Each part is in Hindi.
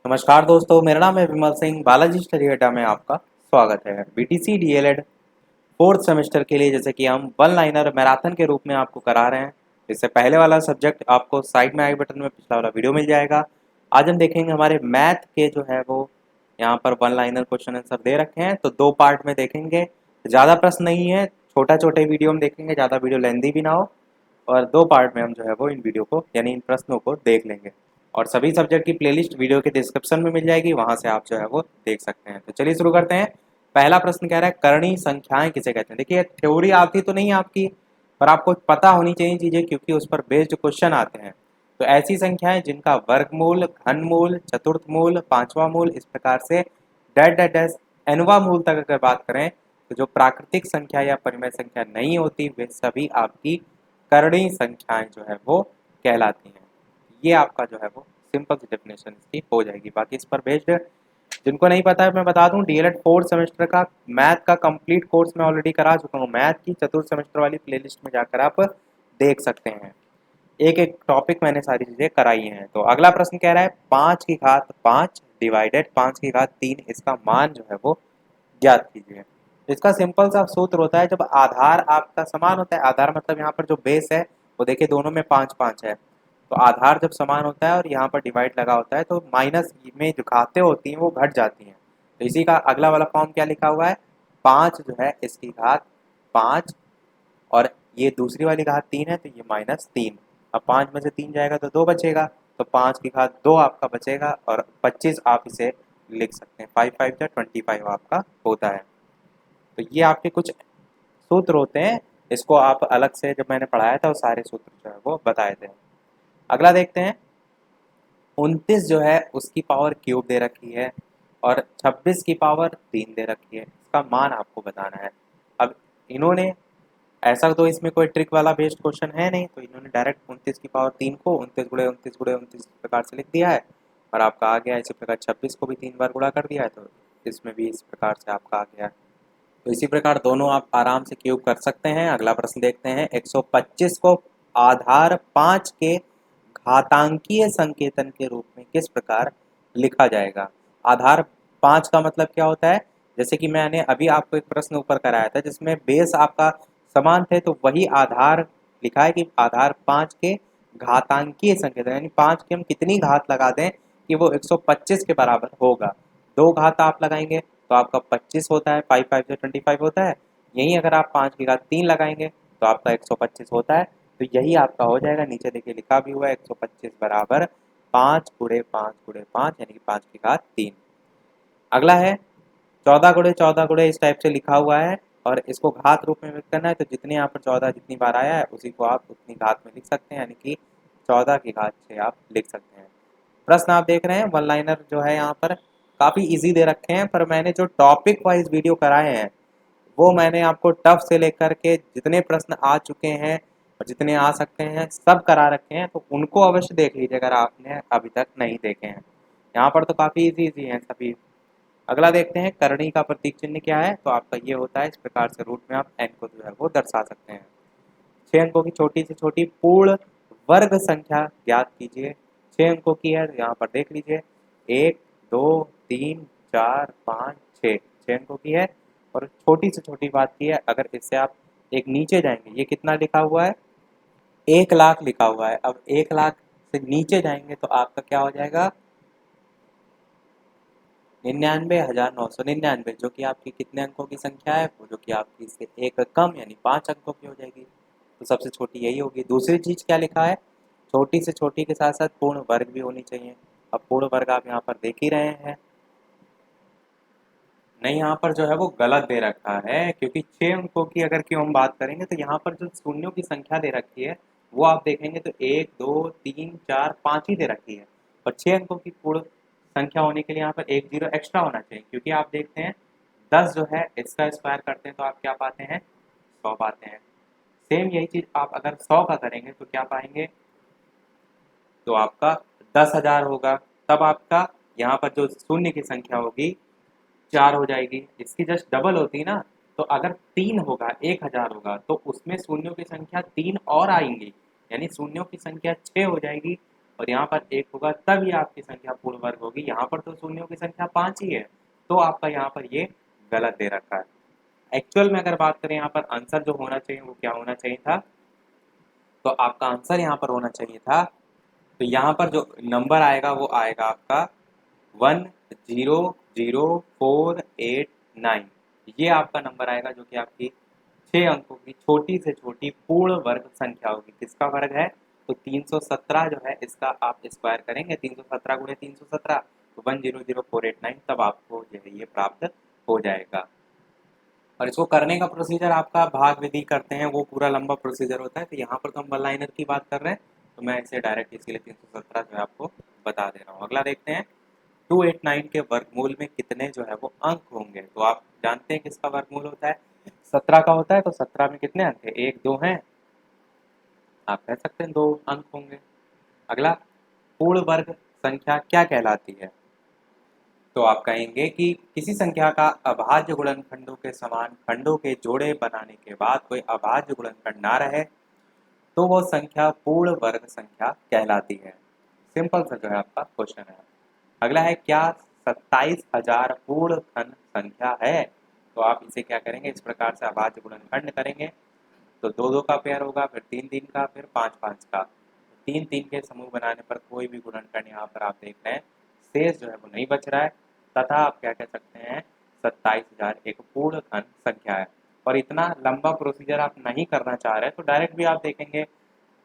नमस्कार दोस्तों, मेरा नाम है विमल सिंह। बालाजी स्टडी अड्डा में आपका स्वागत है। बीटीसी डीएलएड फोर्थ सेमेस्टर के लिए जैसे कि हम वन लाइनर मैराथन के रूप में आपको करा रहे हैं। इससे पहले वाला सब्जेक्ट आपको साइड में आई बटन में पिछला वाला वीडियो मिल जाएगा। आज हम देखेंगे हमारे मैथ के जो है वो यहाँ पर वन लाइनर क्वेश्चन आंसर दे रखे हैं, तो दो पार्ट में देखेंगे। ज़्यादा प्रश्न नहीं है, छोटा छोटे वीडियो में देखेंगे, ज़्यादा वीडियो लेंदी भी ना हो। और दो पार्ट में हम जो है वो इन वीडियो को यानी इन प्रश्नों को देख लेंगे। और सभी सब्जेक्ट की प्लेलिस्ट वीडियो के डिस्क्रिप्शन में मिल जाएगी, वहां से आप जो है वो देख सकते हैं। तो चलिए शुरू करते हैं। पहला प्रश्न कह रहा है करणीय संख्याएं किसे कहते हैं। देखिए, थ्योरी आती तो नहीं आपकी, पर आपको पता होनी चाहिए चीजें, क्योंकि उस पर बेस्ड क्वेश्चन आते हैं। तो ऐसी संख्याएं जिनका वर्गमूल, घनमूल, चतुर्थमूल, पांचवा मूल, इस प्रकार से डैश डैश डैश एनवा मूल तक अगर बात करें, तो जो प्राकृतिक संख्या या परिमेय संख्या नहीं होती वे सभी आपकी करणीय संख्याएं जो है वो कहलाती हैं। ये आपका जो है वो सिंपल सी डेफिनेशन इसकी हो जाएगी। बाकी इस पर बेस्ड जिनको नहीं पता है मैं बता दूं, डीएलएड फोर्थ सेमेस्टर का मैथ का कंप्लीट कोर्स मैं ऑलरेडी करा चुका हूँ। मैथ की चतुर्थ सेमेस्टर वाली प्लेलिस्ट में जाकर आप देख सकते हैं। एक एक टॉपिक मैंने सारी चीजें कराई हैं। तो अगला प्रश्न कह रहा है 5 की घात 5 डिवाइडेड 5 की घात 3, इसका मान जो है वो ज्ञात कीजिए। इसका सिंपल सा सूत्र होता है, जब आधार आपका समान होता है, आधार मतलब यहाँ पर जो बेस है वो देखिए दोनों में 5 5 है, तो आधार जब समान होता है और यहाँ पर डिवाइड लगा होता है तो माइनस में जो घातें होती हैं वो घट जाती हैं। तो इसी का अगला वाला फॉर्म क्या लिखा हुआ है, 5 जो है इसकी घात 5, और ये दूसरी वाली घात 3 है तो ये -3। अब 5 में से 3 जाएगा तो 2 बचेगा, तो 5 की घात 2 आपका बचेगा, और 25 आप इसे लिख सकते हैं। 5 5 25 आपका होता है। तो ये आपके कुछ सूत्र होते हैं, इसको आप अलग से जब मैंने पढ़ाया था वो सारे सूत्र जो है वो बताए थे। अगला देखते हैं। 29 जो है उसकी पावर क्यूब दे रखी है, और 26 की पावर 3 दे रखी है, इसका मान आपको बताना है। अब इन्होंने ऐसा तो इसमें कोई ट्रिक वाला बेस्ड क्वेश्चन है नहीं, तो इन्होंने डायरेक्ट 29 की पावर 3 को 29 × 29 × 29 इस प्रकार से लिख दिया है, और आपका आ गया। इसी प्रकार 26 को भी 3 बार गुणा कर दिया है, तो इसमें भी इस प्रकार से आपका आ गया। तो इसी प्रकार दोनों आप आराम से क्यूब कर सकते हैं। अगला प्रश्न देखते हैं। 125 को आधार 5 के घातांकीय संकेतन के रूप में किस प्रकार लिखा जाएगा। आधार 5 का मतलब क्या होता है, जैसे कि मैंने अभी आपको एक प्रश्न ऊपर कराया था जिसमें बेस आपका समान थे, तो वही आधार लिखा है कि आधार 5 के घातांकीय संकेतन, यानी 5 की हम कितनी घात लगा दें कि वो 125 के बराबर होगा। 2 घात आप लगाएंगे तो आपका 25 होता है, 5 5 से 25 होता है। यहीं अगर आप 5 की घात 3 लगाएंगे तो आपका 125 होता है। तो यही आपका हो जाएगा। नीचे देखिए लिखा भी हुआ है 125 बराबर 5 × 5 × 5 यानी कि 5 की घात 3। अगला है 14 × 14 इस टाइप से लिखा हुआ है, और इसको घात रूप में व्यक्त करना है, तो जितने यहाँ पर 14 जितनी बार आया है उसी को आप उतनी घात में लिख सकते हैं, यानी कि 14 की घात 6 आप लिख सकते हैं। प्रश्न आप देख रहे हैं वन लाइनर जो है यहाँ पर काफ़ी इजी दे रखे हैं, पर मैंने जो टॉपिक वाइज वीडियो कराए हैं वो मैंने आपको टफ से लेकर के जितने प्रश्न आ चुके हैं और जितने आ सकते हैं सब करा रखे हैं, तो उनको अवश्य देख लीजिए अगर आपने अभी तक नहीं देखे हैं। यहाँ पर तो काफ़ी इजी इजी हैं सभी। अगला देखते हैं करणी का प्रतीक चिन्ह क्या है, तो आपका ये होता है। इस प्रकार से रूट में आप एन को जो है वो दर्शा सकते हैं। 6 अंकों की छोटी से छोटी पूर्ण वर्ग संख्या ज्ञात कीजिए। 6 अंकों की है, यहाँ पर देख लीजिए 1 2 3 4 5 6, 6 अंकों की है। और छोटी से छोटी बात की है, अगर इससे आप एक नीचे जाएंगे, ये कितना लिखा हुआ है, 1 लाख लिखा हुआ है। अब 1 लाख से नीचे जाएंगे तो आपका क्या हो जाएगा, 99,999, जो कि आपकी कितने अंकों की संख्या है, वो जो कि आपकी इससे एक कम यानी 5 अंकों की हो जाएगी। तो सबसे छोटी यही होगी। दूसरी चीज क्या लिखा है, छोटी से छोटी के साथ साथ पूर्ण वर्ग भी होनी चाहिए। अब पूर्ण वर्ग आप यहाँ पर देख ही रहे हैं, नहीं यहाँ पर जो है वो गलत दे रखा है, क्योंकि 6 अंकों की अगर क्यों हम बात करेंगे तो यहाँ पर जो शून्यों की संख्या दे रखी है वो आप देखेंगे तो 1 2 3 4 5 ही दे रखी है। और 6 अंकों की पूर्ण संख्या होने के लिए यहाँ पर एक जीरो एक्स्ट्रा होना चाहिए, क्योंकि आप देखते हैं 10 जो है इसका स्क्वायर करते हैं तो आप क्या पाते हैं, 100 पाते हैं। सेम यही चीज आप अगर 100 का करेंगे तो क्या पाएंगे, तो आपका 10,000 होगा। तब आपका यहाँ पर जो शून्य की संख्या होगी 4 हो जाएगी, इसकी जस्ट डबल होती ना। तो अगर 3 होगा, 1,000 होगा, तो उसमें शून्यों की संख्या 3 और आएंगी, यानी शून्यों की संख्या 6 हो जाएगी। और यहाँ पर 1 होगा तभी आपकी संख्या पूर्ण वर्ग होगी। यहाँ पर तो शून्यों की संख्या 5 ही है, तो आपका यहाँ पर ये गलत दे रखा है। एक्चुअल में अगर बात करें यहाँ पर आंसर जो होना चाहिए वो क्या होना चाहिए था, तो आपका आंसर यहाँ पर होना चाहिए था, तो यहाँ पर जो नंबर आएगा वो आएगा आपका 100489। ये आपका नंबर आएगा जो कि आपकी 6 अंकों की छोटी से छोटी पूर्ण वर्ग संख्या होगी। किसका वर्ग है, तो 317 जो है इसका आप स्क्वायर करेंगे, 317 गुणे 317 तो 100489, तब आपको जो है ये प्राप्त हो जाएगा। और इसको करने का प्रोसीजर आपका भाग विधि करते हैं, वो पूरा लंबा प्रोसीजर होता है। तो यहाँ पर तो हम वन लाइनर की बात कर रहे हैं, तो मैं इसे डायरेक्ट इसके लिए 317 जो है आपको बता दे रहा हूँ। अगला देखते हैं, 289 के वर्गमूल में कितने जो है वो अंक होंगे। तो आप जानते हैं किसका वर्गमूल होता है, 17 का होता है। तो 17 में कितने अंक है, 1 2 हैं, आप कह सकते हैं 2 अंक होंगे। अगला, पूर्ण वर्ग संख्या क्या कहलाती है, तो आप कहेंगे कि किसी संख्या का अभाज्य गुणनखंडों के समान खंडों के जोड़े बनाने के बाद कोई अभाज्य गुणनखंड ना रहे तो वो संख्या पूर्ण वर्ग संख्या कहलाती है। सिंपल सा जो है आपका क्वेश्चन है। अगला है, क्या 27,000 पूर्ण खंड संख्या है। तो आप इसे क्या करेंगे, इस प्रकार से अभाज्य गुणनखंड करेंगे, तो 2 2 का पेयर होगा, फिर 3 3 का, फिर 5 5 का। 3 3 के समूह बनाने पर कोई भी गुणनखंड यहाँ पर आप देख रहे हैं शेष जो है वो नहीं बच रहा है, तथा आप क्या कह सकते हैं, 27,000 एक पूर्ण खंड संख्या है। और इतना लंबा प्रोसीजर आप नहीं करना चाह रहे तो डायरेक्ट भी आप देखेंगे,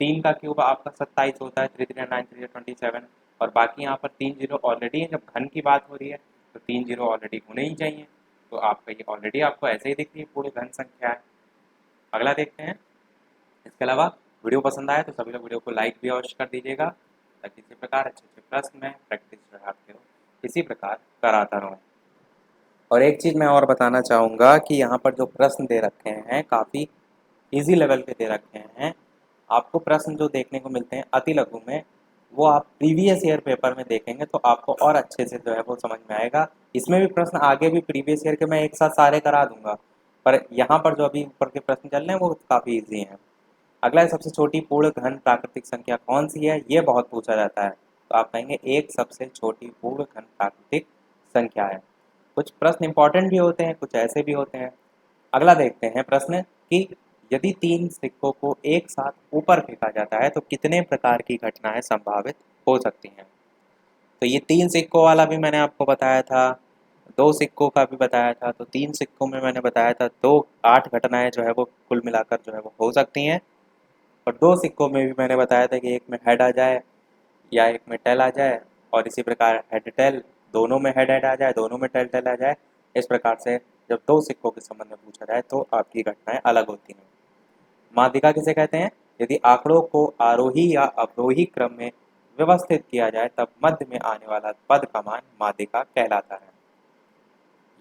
3 का क्यूब आपका 27 होता है, 3 3 9 3 27, और बाकी यहाँ पर 3 जीरो ऑलरेडी है। जब घन की बात हो रही है तो 3 जीरो ऑलरेडी होने ही चाहिए, तो आपका ये ऑलरेडी आपको ऐसे ही दिख रही है पूर्ण घन संख्या है। अगला देखते हैं, इसके अलावा वीडियो पसंद आए तो सभी लोग वीडियो को लाइक भी अवश्य कर दीजिएगा, ताकि इसी प्रकार अच्छे अच्छे प्रश्न में प्रैक्टिस जो है आपके इसी प्रकार कराता रहूँ। और एक चीज़ मैं और बताना चाहूँगा कि यहाँ पर जो प्रश्न दे रखे हैं काफ़ी इजी लेवल के दे रखे हैं। आपको प्रश्न जो देखने को मिलते हैं अति लघु में, वो आप प्रीवियस ईयर पेपर में देखेंगे तो आपको और अच्छे से जो है वो समझ में आएगा। इसमें भी प्रश्न आगे भी प्रीवियस ईयर के मैं एक साथ सारे करा दूंगा, पर यहाँ पर जो अभी ऊपर के प्रश्न चल रहे हैं वो काफ़ी ईजी हैं। अगला है, सबसे छोटी पूर्ण घन प्राकृतिक संख्या कौन सी है, ये बहुत पूछा जाता है। तो आप कहेंगे एक सबसे छोटी पूर्ण घन प्राकृतिक संख्या है। कुछ प्रश्न इंपॉर्टेंट भी होते हैं, कुछ ऐसे भी होते हैं। अगला देखते हैं प्रश्न कि यदि 3 सिक्कों को एक साथ ऊपर फेंका जाता है तो कितने प्रकार की घटनाएं संभावित हो सकती हैं। तो ये 3 सिक्कों वाला भी मैंने आपको बताया था, 2 सिक्कों का भी बताया था। तो 3 सिक्कों में मैंने बताया था 8 घटनाएं जो है वो कुल मिलाकर जो है वो हो सकती हैं। और 2 सिक्कों में भी मैंने बताया था कि एक में हेड आ जाए या एक में टेल आ जाए, और इसी प्रकार हेड टेल, दोनों में हेड हेड आ जाए, दोनों में टेल टेल आ जाए। इस प्रकार से जब 2 सिक्कों के संबंध में पूछा जाए तो आपकी घटनाएं अलग होती हैं। माध्यिका किसे कहते हैं, यदि आंकड़ों को आरोही या अवरोही क्रम में व्यवस्थित किया जाए तब मध्य में आने वाला पद का मान माध्यिका कहलाता है।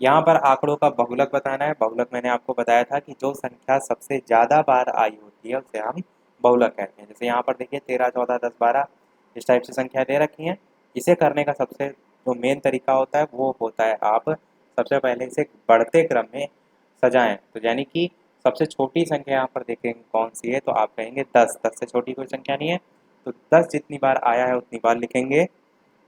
यहाँ पर आंकड़ों का बहुलक बताना है। बहुलक मैंने आपको बताया था कि जो संख्या सबसे ज़्यादा बार आई होती है उसे हम बहुलक कहते हैं। जैसे यहाँ पर देखिए 13 14 10 12 इस टाइप से संख्या दे रखी हैं। इसे करने का सबसे जो मेन तरीका होता है वो होता है, आप सबसे पहले इसे बढ़ते क्रम में सजाएं। तो यानी कि सबसे छोटी संख्या यहाँ पर देखेंगे कौन सी है, तो आप कहेंगे 10। 10 से छोटी कोई संख्या नहीं है, तो 10 जितनी बार आया है उतनी बार लिखेंगे,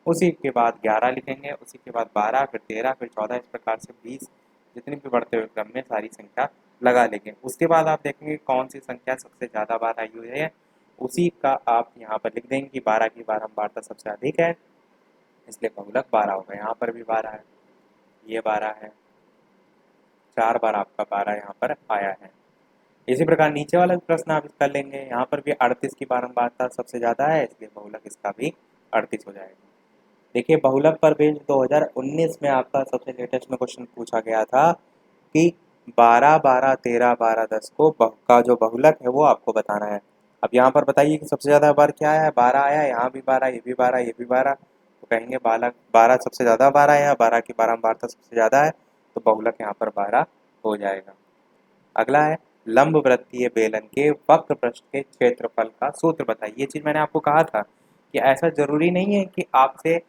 उसी के बाद 11 लिखेंगे, उसी के बाद 12, फिर 13, फिर 14, इस प्रकार से 20 जितनी भी बढ़ते हुए क्रम में सारी संख्या लगा लेंगे। उसके बाद आप देखेंगे कौन सी संख्या सबसे ज़्यादा बार आई हुई है, उसी का आप यहाँ पर लिख देंगे कि 12 की बारंबारता सबसे अधिक है, इसलिए बहुलक 12 होगा। यहाँ पर भी 12 है, ये 12 है, 4 बार आपका 12 यहाँ पर आया है। इसी प्रकार नीचे वाला भी प्रश्न आप कर लेंगे, यहाँ पर भी 38 की बारंबारता सबसे ज़्यादा है, इसलिए बहुलक इसका भी 38 हो जाएगा। देखिए बहुलक पर बेस्ड 2019 में आपका सबसे लेटेस्ट में क्वेश्चन पूछा गया था कि 12 12 13 12 10 को का जो बहुलक है वो आपको बताना है। अब यहाँ पर बताइए कि सबसे ज़्यादा बार क्या है, 12 आया, यहाँ भी 12, ये भी 12, ये भी 12, तो कहेंगे 12 12 सबसे ज़्यादा बार आया, 12 की बारंबारता सबसे ज़्यादा है, तो बहुलक यहाँ पर 12 हो जाएगा। अगला है, लंब वृत्तीय बेलन के वक्र पृष्ठ के क्षेत्रफल का सूत्र बताइए। ये चीज़ मैंने आपको कहा था कि ऐसा जरूरी नहीं है कि आपसे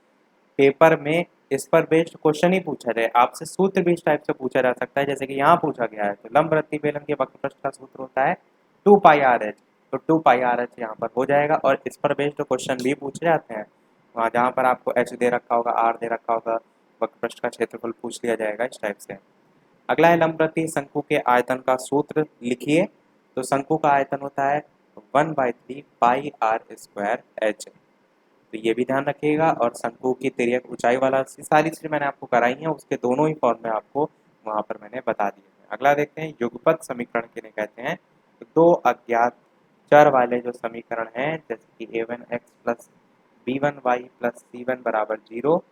पेपर में इस पर बेस्ड क्वेश्चन ही पूछा जाए, आपसे सूत्र भी इस टाइप से पूछा जा सकता है जैसे कि यहाँ पूछा गया है। तो लंब वृत्तीय बेलन के वक्र पृष्ठ का सूत्र होता है 2 पाई आर एच। तो 2πr यहाँ पर हो जाएगा। और इस पर बेस्ड क्वेश्चन भी पूछे जाते हैं, वहाँ जहाँ पर आपको h दे रखा होगा, r दे रखा होगा, वक्रपृष्ठ का क्षेत्रफल पूछ लिया जाएगा इस टाइप से। अगला है लंबवृत्तीय शंकु के आयतन का सूत्र लिखिए। तो शंकु का आयतन होता है 1/3 पाई आर स्क्वायर एच। तो ये भी ध्यान रखिएगा। और शंकु की तिर्यक ऊंचाई वाला सारी चीज़ें मैंने आपको कराई हैं, उसके दोनों ही फॉर्म में आपको वहाँ पर मैंने बता दिए हैं। अगला देखते हैं युगपत समीकरण किन्हें कहते हैं। तो दो अज्ञात चर वाले जो समीकरण हैं, जैसे कि a1x plus b1y plus c1 बराबर 0,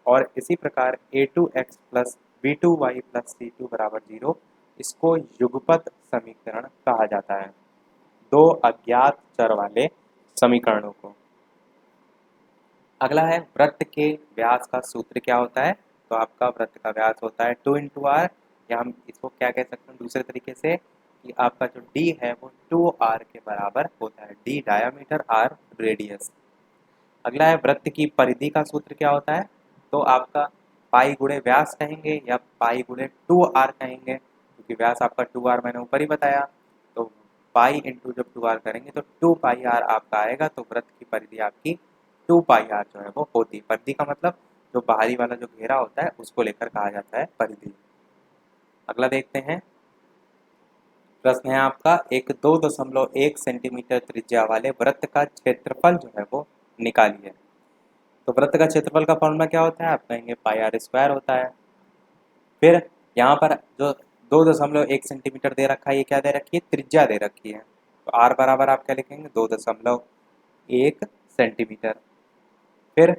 और इसी प्रकार a2x plus b2y plus c2 बराबर 0, इसको युगपत समीकरण कहा जाता है, दो अज्ञात चर वाले समीकरणों को। अगला है वृत्त के व्यास का सूत्र क्या होता है। तो आपका वृत्त का व्यास होता है 2 इंटू आर, या हम इसको क्या कह सकते हैं दूसरे तरीके से कि आपका जो d है वो 2r के बराबर होता है, d डायामीटर, r रेडियस। अगला है वृत्त की परिधि का सूत्र क्या होता है। तो आपका पाई गुणे व्यास कहेंगे या पाई गुणे 2r कहेंगे, क्योंकि व्यास आपका 2r मैंने ऊपर ही बताया। तो पाई इंटू जब 2r करेंगे तो 2πr आपका आएगा। तो वृत्त की परिधि आपकी 2πr जो है वो होती है। परिधि का मतलब जो बाहरी वाला जो घेरा होता है उसको लेकर कहा जाता है परिधि। अगला देखते हैं, प्रश्न है आपका, एक 2.1 सेंटीमीटर त्रिज्या वाले वृत्त का क्षेत्रफल जो है वो निकालिए। तो वृत्त का क्षेत्रफल का फॉर्मूला क्या होता है, आप कहेंगे पाई आर स्क्वायर होता है। फिर यहाँ पर जो 2.1 सेंटीमीटर दे रखा है, ये क्या दे रखी है, त्रिज्या दे रखी है। तो आर बराबर आप क्या लिखेंगे, 2.1 सेंटीमीटर। फिर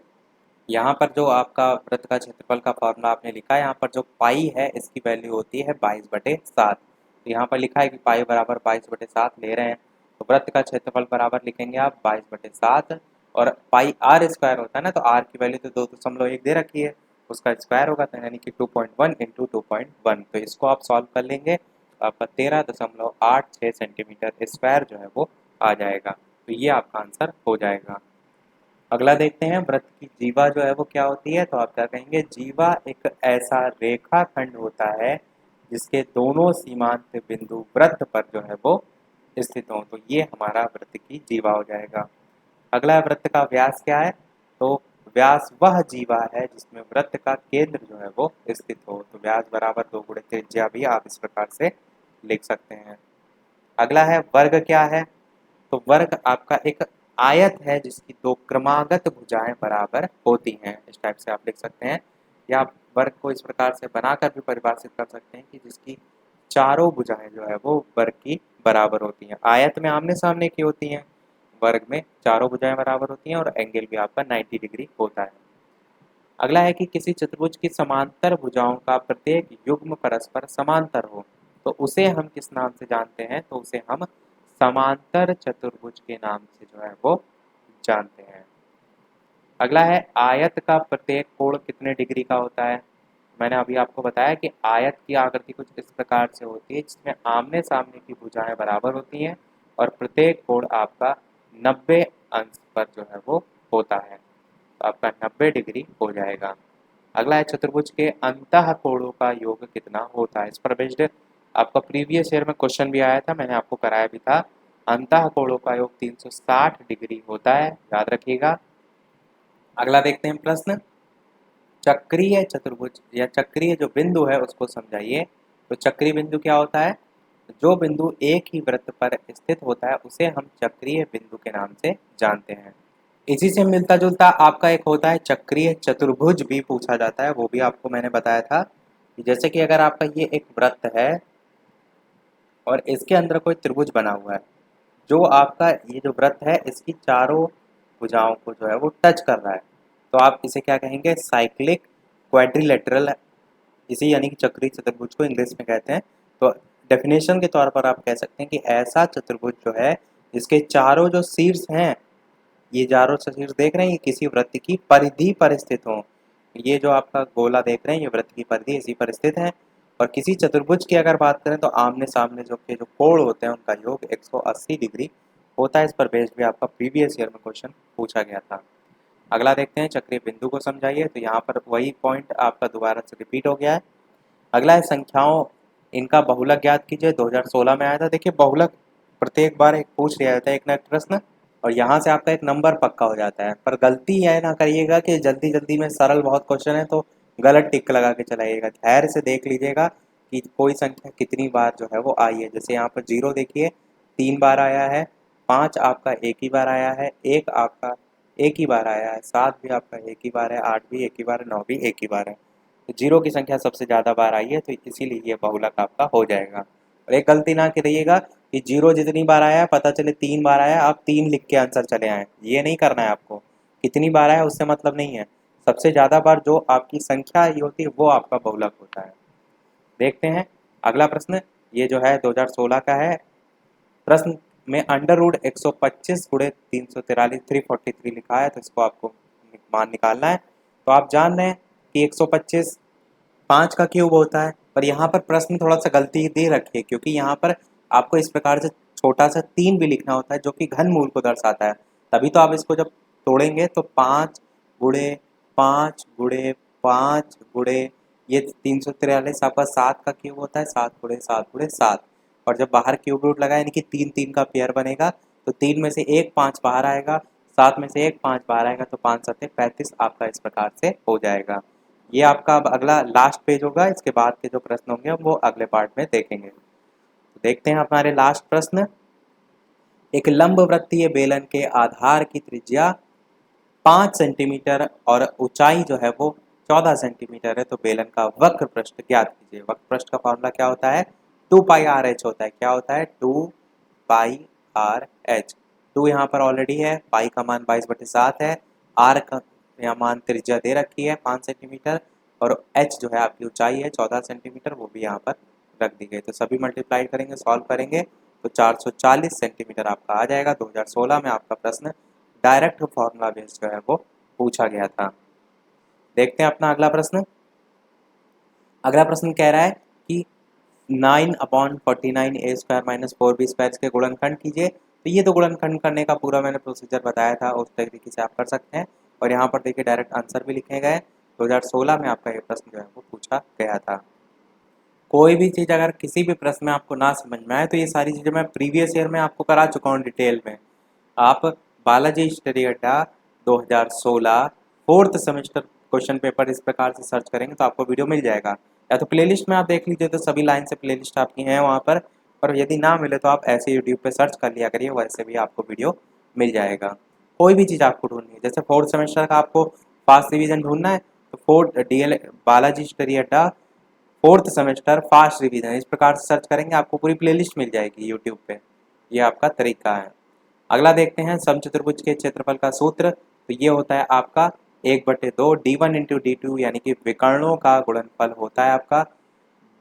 यहाँ पर जो आपका वृत्त का क्षेत्रफल का फॉर्मूला आपने लिखा है, यहाँ पर जो पाई है इसकी वैल्यू होती है 22/7। तो यहाँ पर लिखा है कि पाई बराबर 22/7 ले रहे हैं, तो वृत्त का क्षेत्रफल बराबर लिखेंगे आप 22/7। और पाई आर स्क्वायर होता है ना, तो आर की वैल्यू तो 2.1 दे रखी है, उसका स्क्वायर होगा, तो यानी कि 2.1 इंटू 2.1। तो इसको आप सॉल्व कर लेंगे तो आपका 13.86 सेंटीमीटर स्क्वायर जो है वो आ जाएगा। तो ये आपका आंसर हो जाएगा। अगला देखते हैं, वृत्त की जीवा जो है वो क्या होती है। तो आप क्या कहेंगे, जीवा एक ऐसा रेखाखंड होता है जिसके दोनों सीमांत बिंदु वृत्त पर जो है वो स्थित हों। तो ये हमारा वृत्त की जीवा हो जाएगा। अगला वृत्त का व्यास क्या है। तो व्यास वह जीवा है जिसमें वृत्त का केंद्र जो है वो स्थित हो। तो व्यास बराबर 2 गुणे त्रिज्या भी आप इस प्रकार से लिख सकते हैं। अगला है वर्ग क्या है। तो वर्ग आपका एक आयत है जिसकी दो क्रमागत भुजाएं बराबर होती हैं, इस टाइप से आप लिख सकते हैं। या आप वर्ग को इस प्रकार से बनाकर भी परिभाषित कर सकते हैं कि जिसकी चारों भुजाएं जो है वो वर्ग की बराबर होती हैं। आयत में आमने सामने की होती हैं, वर्ग में चारों भुजाएं बराबर होती हैं, और एंगल भी आपका 90 डिग्री होता है। अगला है कि किसी चतुर्भुज की समांतर भुजाओं का प्रत्येक युग्म परस्पर समांतर हो, तो उसे हम किस नाम से जानते हैं। तो उसे हम समांतर चतुर्भुज के नाम से जो है वो जानते हैं। अगला है, आयत का प्रत्येक कोण कितने डिग्री का होता है। मैंने अभी आपको बताया कि आयत की आकृति कुछ इस प्रकार से होती है जिसमें आमने सामने की भुजाएं बराबर होती हैं, और प्रत्येक कोण आपका 90 अंश पर जो है वो होता है। तो आपका 90 डिग्री हो जाएगा। अगला है, चतुर्भुज के अंतः कोणों का योग कितना होता है। इस पर बेस्ड आपका प्रीवियस ईयर में क्वेश्चन भी आया था, मैंने आपको कराया भी था। अंतः कोणों का योग 360 डिग्री होता है, याद रखिएगा। अगला देखते हैं प्रश्न, चक्रीय चतुर्भुज या चक्रीय जो बिंदु है उसको समझाइए। तो चक्रीय बिंदु क्या होता है, जो बिंदु एक ही वृत्त पर स्थित होता है उसे हम चक्रीय बिंदु के नाम से जानते हैं। इसी से मिलता जुलता आपका एक होता है चक्रीय चतुर्भुज भी पूछा जाता है, वो भी आपको मैंने बताया था कि जैसे कि अगर आपका ये एक वृत्त है और इसके अंदर कोई त्रिभुज बना हुआ है, जो आपका ये जो वृत्त है इसकी चारों भुजाओं को जो है वो टच कर रहा है, तो आप इसे क्या कहेंगे, साइक्लिक क्वाड्रिलेटरल, इसी यानी कि चक्रीय चतुर्भुज को इंग्लिश में कहते हैं। तो डेफिनेशन के तौर पर आप कह सकते हैं कि ऐसा चतुर्भुज जो है जिसके चारों जो शीर्ष हैं, ये चारों शीर्ष देख रहे हैं, ये किसी वृत्त की परिधि पर स्थित हों। ये जो आपका गोला देख रहे हैं ये वृत्त की परिधि इसी पर स्थित है। और किसी चतुर्भुज की अगर बात करें तो आमने सामने जो कोण होते हैं उनका योग 180 डिग्री होता है। इस पर बेस्ड भी आपका प्रीवियस ईयर में क्वेश्चन पूछा गया था। अगला देखते हैं, चक्रीय बिंदु को समझाइए। तो यहाँ पर वही पॉइंट आपका दोबारा से रिपीट हो गया है। अगला है, संख्याओं इनका बहुलक ज्ञात कीजिए। 2016 में आया था। देखिए बहुलक प्रत्येक बार एक पूछ लिया जाता है एक ना एक प्रश्न, और यहाँ से आपका एक नंबर पक्का हो जाता है। पर गलती यह ना करिएगा कि जल्दी जल्दी में सरल बहुत क्वेश्चन है तो गलत टिक लगा के चलाइएगा। धैर्य से देख लीजिएगा कि कोई संख्या कितनी बार जो है वो आई है। जैसे यहाँ पर 0 देखिए 3 बार आया है, 5 आपका एक ही बार आया है, 1 आपका एक ही बार आया है, 7 भी आपका एक ही बार है, 8 भी एक ही बार है, 9 भी एक ही बार है। तो 0 की संख्या सबसे ज़्यादा बार आई है तो इसीलिए ये बहुलक आपका हो जाएगा। और एक गलती ना करिएगा कि 0 जितनी बार आया है पता चले 3 बार आया आप 3 लिख के आंसर चले आएँ, ये नहीं करना है आपको। कितनी बार आया उससे मतलब नहीं है, सबसे ज़्यादा बार जो आपकी संख्या आई होती है वो आपका बहुलक होता है। देखते हैं अगला प्रश्न, ये जो है 2016 का है। प्रश्न में अंडर रूट 125 गुणे 343 343 लिखा है, तो इसको आपको मान निकालना है। तो आप जान रहे हैं कि 125 5 का क्यूब होता है, पर यहाँ पर प्रश्न थोड़ा सा गलती दे रखी है क्योंकि यहाँ पर आपको इस प्रकार से छोटा सा 3 भी लिखना होता है जो कि घन मूल को दर्शाता है। तभी तो आप इसको जब तोड़ेंगे तो 5 गुणे 5 गुणे 5 गुणे ये 343 आपका 7 का क्यूब होता है, 7 गुणे 7 गुणे 7। और जब बाहर क्यूब रूट लगा यानी कि 3 3 का पेयर बनेगा तो 3 में से एक 5 बाहर आएगा, 7 में से एक 5 बाहर आएगा, तो 5 7 35 आपका इस प्रकार से हो जाएगा। ये आपका अब अगला लास्ट पेज होगा, इसके बाद के जो प्रश्न होंगे हम वो अगले पार्ट में देखेंगे। तो देखते हैं हमारे लास्ट प्रश्न। एक लंबवृत्तीय बेलन के आधार की त्रिज्या 5 सेंटीमीटर और ऊंचाई जो है वो 14 सेंटीमीटर है, तो बेलन का वक्र पृष्ठ ज्ञात कीजिए। वक्र पृष्ठ का फॉर्मूला क्या होता है? 2 पाई आर एच होता है। क्या होता है? 2 पाई आर एच। 2 यहाँ पर ऑलरेडी है, पाई का मान 22/7 है, आर का यहाँ मान त्रिज्या दे रखी है 5 सेंटीमीटर, और एच जो है आपकी ऊंचाई है 14 सेंटीमीटर, वो भी यहाँ पर रख दी गई। तो सभी मल्टीप्लाई करेंगे, सॉल्व करेंगे तो 440 सेंटीमीटर आपका आ जाएगा। 2016 में आपका प्रश्न डायरेक्ट फॉर्मूला बेस्ड जो है वो पूछा गया था। देखते हैं अपना अगला प्रश्न। अगला प्रश्न कह रहा है कि 9/49 a² - 4b² के गुणनखंड कीजिए। तो ये तो गुणनखंड करने का पूरा मैंने प्रोसीजर बताया था, उस तरीके से आप कर सकते हैं। और यहाँ पर देखिए डायरेक्ट आंसर भी लिखे गए। 2016 में आपका ये प्रश्न जो है वो पूछा गया था। कोई भी चीज़ अगर किसी भी प्रश्न में आपको ना समझ में आए तो ये सारी चीज़ें मैं प्रीवियस ईयर में आपको करा चुका हूँ डिटेल में। आप बालाजी स्टडी अड्डा 2016 फोर्थ सेमेस्टर क्वेश्चन पेपर इस प्रकार से सर्च करेंगे तो आपको वीडियो मिल जाएगा, या तो प्लेलिस्ट में आप देख लीजिए तो सभी लाइन से प्लेलिस्ट आपकी हैं वहाँ पर। और यदि ना मिले तो आप ऐसे यूट्यूब पे सर्च कर लिया करिए, वैसे भी आपको वीडियो मिल जाएगा। कोई भी चीज़ आपको ढूंढनी है, जैसे फोर्थ सेमेस्टर का आपको फास्ट रिवीजन ढूंढना है तो फोर्थ DL बालाजी स्टडी अड्डा फोर्थ सेमेस्टर फास्ट रिवीजन इस प्रकार से सर्च करेंगे, आपको पूरी प्लेलिस्ट मिल जाएगी यूट्यूब पे। ये आपका तरीका है। अगला देखते हैं समचतुर्भुज के क्षेत्रफल का सूत्र। तो ये होता है आपका 1/2 D1 × D2 यानी कि विकर्णों का गुणनफल होता है आपका।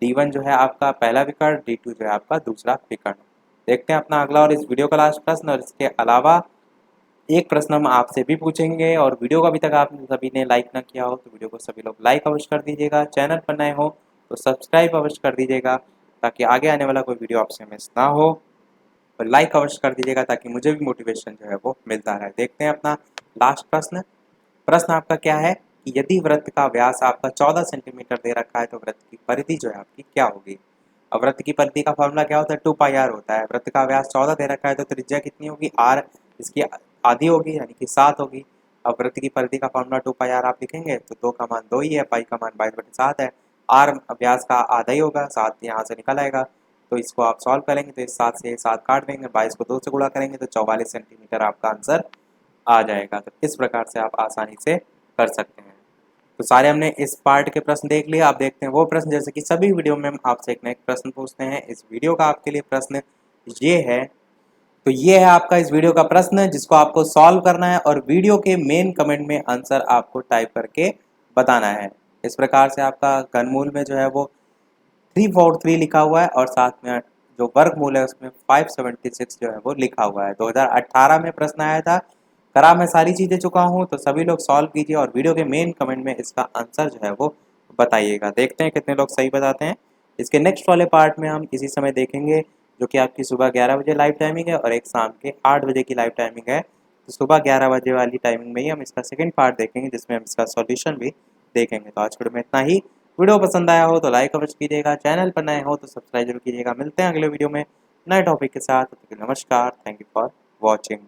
D1 जो है आपका पहला विकर्ण, D2 जो है आपका दूसरा विकर्ण। देखते हैं अपना अगला और इस वीडियो का लास्ट प्रश्न। और इसके अलावा एक प्रश्न हम आपसे भी पूछेंगे, और वीडियो को अभी तक आपने सभी ने लाइक ना किया हो तो वीडियो को सभी लोग लाइक अवश्य कर दीजिएगा। चैनल पर नए हो तो सब्सक्राइब अवश्य कर दीजिएगा ताकि आगे आने वाला कोई वीडियो आपसे मिस ना हो। और लाइक अवश्य कर दीजिएगा ताकि मुझे भी मोटिवेशन जो है वो मिलता रहे। देखते हैं अपना लास्ट प्रश्न। प्रश्न आपका क्या है कि यदि वृत्त का व्यास आपका 14 सेंटीमीटर दे रखा है तो वृत्त की परिधि जो है आपकी क्या होगी? अब वृत्त की परिधि का फॉर्मूला क्या होता है? 2 पाई आर होता है। वृत्त का व्यास 14 दे रखा है तो त्रिज्या कितनी होगी? आर, इसकी आधी होगी यानी कि 7 होगी। अब वृत्त की परिधि का फॉर्मूला 2 पाई आर आप लिखेंगे तो 2 का मान 2 ही है, पाई का मान 22/7 है, आर व्यास का आधा ही होगा, 7 यहाँ से निकल आएगा। तो इसको आप सॉल्व करेंगे तो इस 7 से ये 7 काट देंगे, 22 को 2 से गुणा करेंगे तो 44 सेंटीमीटर आपका आंसर आ जाएगा। तो इस प्रकार से आप आसानी से कर सकते हैं। तो सारे हमने इस पार्ट के प्रश्न देख लिए। आप देखते हैं वो प्रश्न, जैसे कि सभी वीडियो में हम आपसे एक न एक प्रश्न पूछते हैं। इस वीडियो का आपके लिए प्रश्न ये है, तो ये है आपका इस वीडियो का प्रश्न जिसको आपको सॉल्व करना है और वीडियो के मेन कमेंट में आंसर आपको टाइप करके बताना है। इस प्रकार से आपका घनमूल में जो है वो 343 लिखा हुआ है और साथ में जो वर्गमूल है उसमें 576 जो है वो लिखा हुआ है। 2018 में प्रश्न आया था। करा मैं सारी चीज़ें चुका हूँ, तो सभी लोग सॉल्व कीजिए और वीडियो के मेन कमेंट में इसका आंसर जो है वो बताइएगा। देखते हैं कितने लोग सही बताते हैं। इसके नेक्स्ट वाले पार्ट में हम इसी समय देखेंगे, जो कि आपकी सुबह 11 बजे लाइव टाइमिंग है और एक शाम के 8 बजे की लाइव टाइमिंग है। तो सुबह 11 बजे वाली टाइमिंग में ही हम इसका सेकंड पार्ट देखेंगे जिसमें हम इसका सॉल्यूशन भी देखेंगे। तो आज वीडियो में इतना ही। वीडियो पसंद आया हो तो लाइक अवश्य कीजिएगा, चैनल पर नए हो तो सब्सक्राइब जरूर कीजिएगा। मिलते हैं अगले वीडियो में, नए टॉपिक के साथ। नमस्कार, थैंक यू फॉर वॉचिंग।